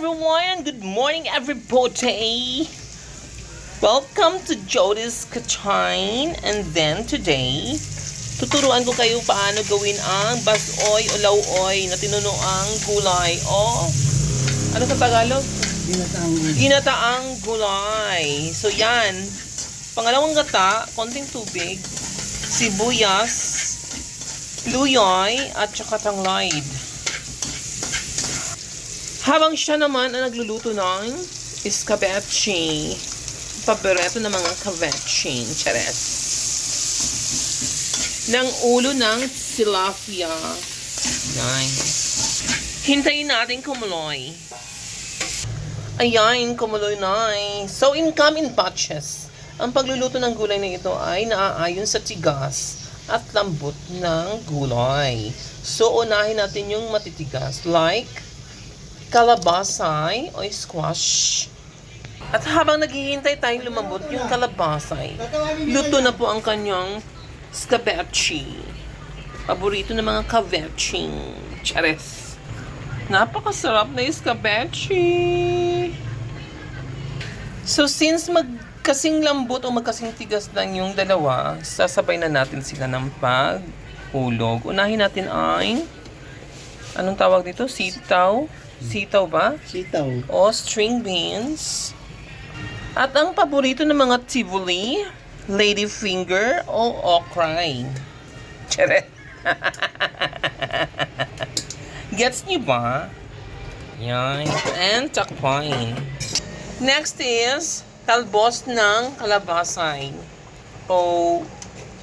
everyone! Good morning, everybody! Welcome to Jody's Kitchen. And then today, tuturuan ko kayo paano gawin ang basoy o lauoy na tinunuang gulay o ano sa Tagalog? Ginataang gulay. So yan, pangalawang gata, konting tubig, sibuyas, luyoy, at saka tanglad. Habang siya naman ang nagluluto ng escabeche. Paborito ng mga kaveche. Chares. Ng ulo ng tilapia. Nice. Hintayin natin kumuloy. Ayan, kumuloy na. So, come in batches. Ang pagluluto ng gulay na ito ay naaayon sa tigas at lambot ng gulay. So, unahin natin yung matitigas. Like kalabasay o squash. At habang naghihintay tayong lumambot yung kalabasay, luto na po ang kanyang escabeche. Paborito ng mga kaveche. Chares. Napakasarap na escabeche. So since magkasing lambot o magkasing tigas lang yung dalawa, sasabay na natin sila ng paghulog. Unahin natin ay, anong tawag dito? Sitaw? Sitaw ba? Sitaw. O string beans. At ang paborito ng mga tivoli, ladyfinger o okra. Chere. Gets niyo ba? Yan. And takpain. Next is talbos ng kalabasay o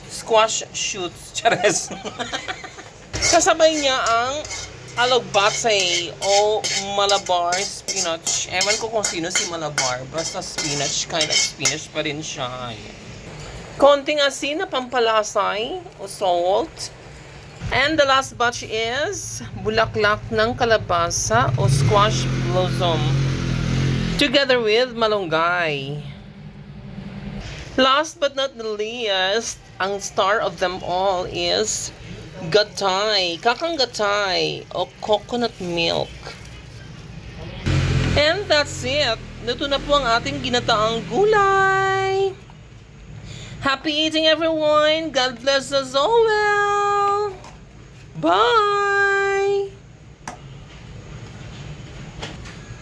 squash shoots. Chares. Kasabay niya ang alogbatay o Malabar spinach. Ewan ko kung sino si Malabar. Basta spinach, kind of spinach pa rin siya. Konting asin na pampalasay o salt. And the last batch is bulaklak ng kalabasa o squash blossom. Together with malunggay. Last but not the least, ang star of them all is gatay, kakang gatay, o coconut milk. And that's it. Luto na po ang ating ginataang gulay. Happy eating, everyone. God bless us all well. Bye!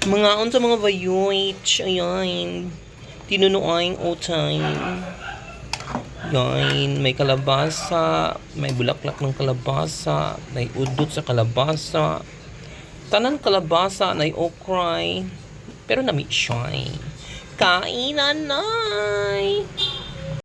Mga unsa mga vayuich, ayan. Tinunuang otay. Yan, may kalabasa, may bulaklak ng kalabasa, may udot sa kalabasa. Tanan kalabasa, may okra, pero na-meat siya. Kainan na!